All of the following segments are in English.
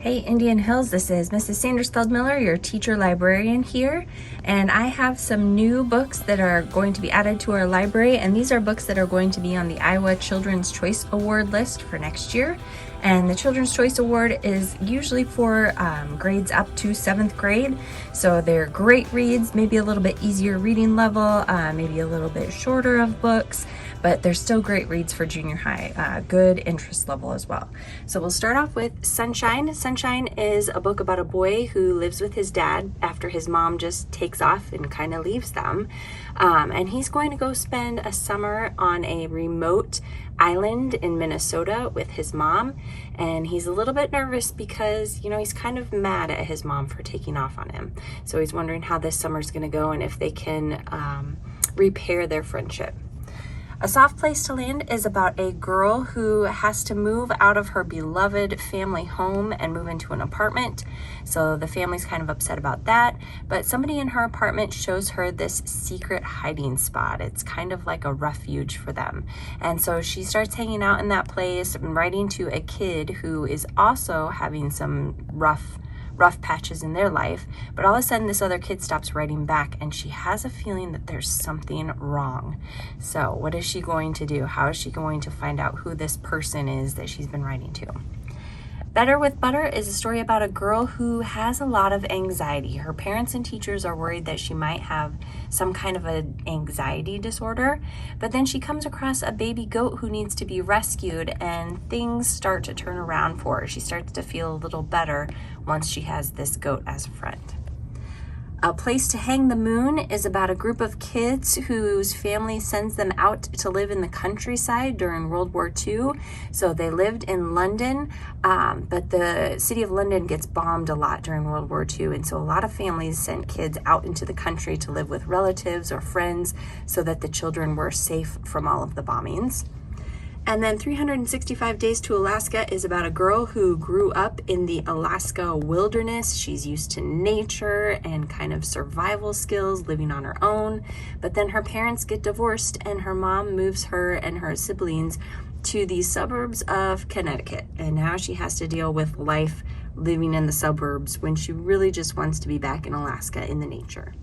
Hey Indian Hills, this is Mrs. Sandersfeld-Miller, your teacher librarian here, and I have some new books that are going to be added to our library, and these are books that are going to be on the Iowa Children's Choice Award list for next year. And the Children's Choice Award is usually for grades up to 7th grade, so they're great reads, maybe a little bit easier reading level, maybe a little bit shorter of books, but they're still great reads for junior high, good interest level as well. So we'll start off with Sunshine. Sunshine is a book about a boy who lives with his dad after his mom just takes off and kind of leaves them. And he's going to go spend a summer on a remote island in Minnesota with his mom. And he's a little bit nervous because, he's kind of mad at his mom for taking off on him. So he's wondering how this summer's going to go and if they can repair their friendship. A Soft Place to Land is about a girl who has to move out of her beloved family home and move into an apartment. So the family's kind of upset about that, but somebody in her apartment shows her this secret hiding spot. It's kind of like a refuge for them. And so she starts hanging out in that place and writing to a kid who is also having some rough patches in their life, but all of a sudden this other kid stops writing back and she has a feeling that there's something wrong. So what is she going to do? How is she going to find out who this person is that she's been writing to? Better with Butter is a story about a girl who has a lot of anxiety. Her parents and teachers are worried that she might have some kind of an anxiety disorder, but then she comes across a baby goat who needs to be rescued and things start to turn around for her. She starts to feel a little better once she has this goat as a friend. A Place to Hang the Moon is about a group of kids whose family sends them out to live in the countryside during World War II. So they lived in London, but the city of London gets bombed a lot during World War II. And so a lot of families sent kids out into the country to live with relatives or friends so that the children were safe from all of the bombings. And then 365 Days to Alaska is about a girl who grew up in the Alaska wilderness. She's used to nature and kind of survival skills, living on her own. But then her parents get divorced and her mom moves her and her siblings to the suburbs of Connecticut. And now she has to deal with life living in the suburbs when she really just wants to be back in Alaska in the nature.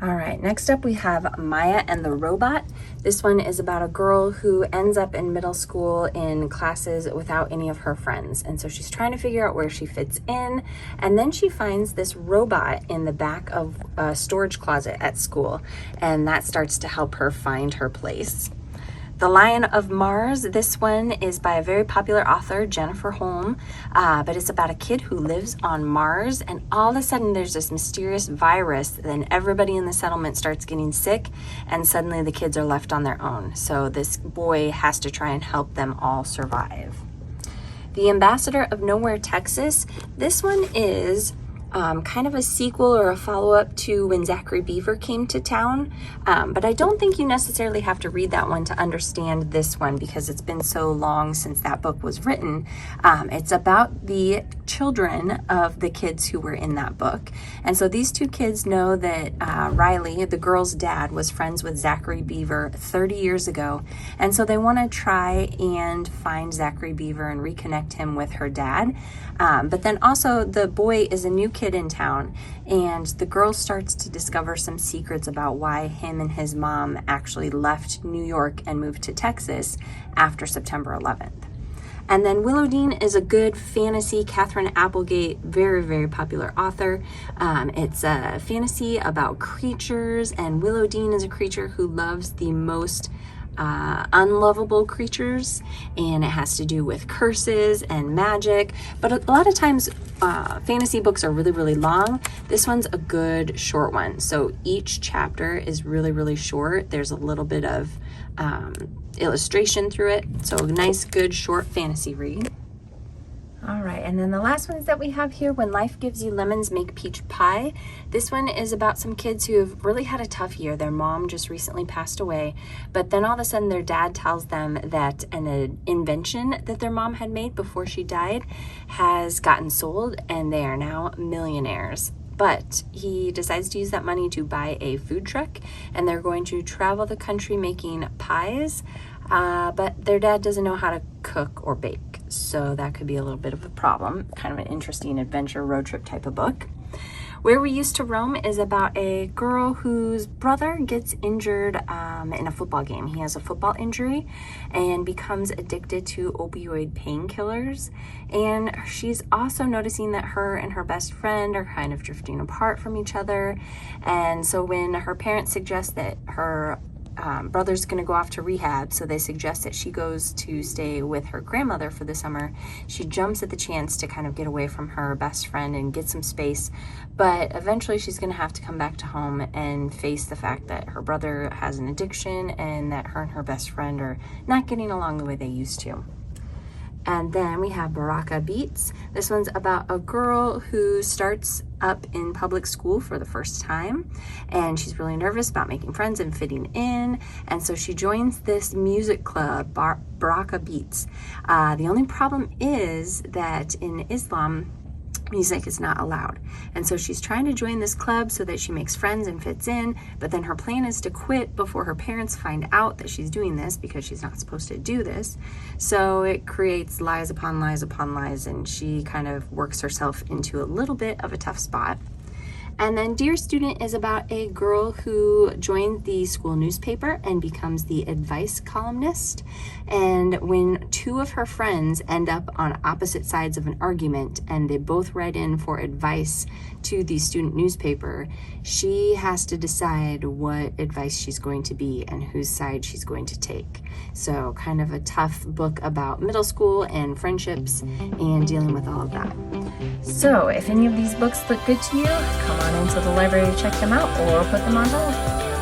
All right, next up we have Maya and the Robot. This one is about a girl who ends up in middle school in classes without any of her friends. And so she's trying to figure out where she fits in. And then she finds this robot in the back of a storage closet at school. And that starts to help her find her place. The Lion of Mars, this one is by a very popular author, Jennifer Holm, but it's about a kid who lives on Mars, and all of a sudden there's this mysterious virus, then everybody in the settlement starts getting sick, and suddenly the kids are left on their own. So this boy has to try and help them all survive. The Ambassador of Nowhere, Texas, this one is kind of a sequel or a follow-up to when Zachary Beaver came to town, but I don't think you necessarily have to read that one to understand this one because it's been so long since that book was written. It's about the children of the kids who were in that book, and so these two kids know that Riley, the girl's dad, was friends with Zachary Beaver 30 years ago, and so they want to try and find Zachary Beaver and reconnect him with her dad. But then also the boy is a new kid in town, and the girl starts to discover some secrets about why him and his mom actually left New York and moved to Texas after September 11th. And then Willow Dean is a good fantasy. Catherine Applegate, very, very popular author. It's a fantasy about creatures, and Willow Dean is a creature who loves the most unlovable creatures, and it has to do with curses and magic. But a lot of times fantasy books are really, really long. This one's a good short one. So each chapter is really, really short. There's a little bit of illustration through it. So a nice, good, short fantasy read. All right, and then the last ones that we have here, When Life Gives You Lemons, Make Peach Pie. This one is about some kids who have really had a tough year. Their mom just recently passed away, but then all of a sudden their dad tells them that an invention that their mom had made before she died has gotten sold, and they are now millionaires. But he decides to use that money to buy a food truck, and they're going to travel the country making pies, but their dad doesn't know how to cook or bake. so that could be a little bit of a problem. Kind of an interesting adventure road trip type of book. Where We Used to Roam is about a girl whose brother gets injured in a football game. He has a football injury and becomes addicted to opioid painkillers. And she's also noticing that her and her best friend are kind of drifting apart from each other. And so when her parents suggest that her brother's going to go off to rehab, so they suggest that she goes to stay with her grandmother for the summer, she jumps at the chance to kind of get away from her best friend and get some space, but eventually she's going to have to come back to home and face the fact that her brother has an addiction and that her and her best friend are not getting along the way they used to. And then we have Baraka Beats. This one's about a girl who starts up in public school for the first time, and she's really nervous about making friends and fitting in, and so she joins this music club, Baraka Beats. The only problem is that in Islam, music is not allowed. And so she's trying to join this club so that she makes friends and fits in, but then her plan is to quit before her parents find out that she's doing this, because she's not supposed to do this. So it creates lies upon lies upon lies, and she kind of works herself into a little bit of a tough spot. And then Dear Student is about a girl who joined the school newspaper and becomes the advice columnist. And when two of her friends end up on opposite sides of an argument and they both write in for advice to the student newspaper, she has to decide what advice she's going to be and whose side she's going to take. So kind of a tough book about middle school and friendships and dealing with all of that. So if any of these books look good to you, come on into the library to check them out or put them on hold.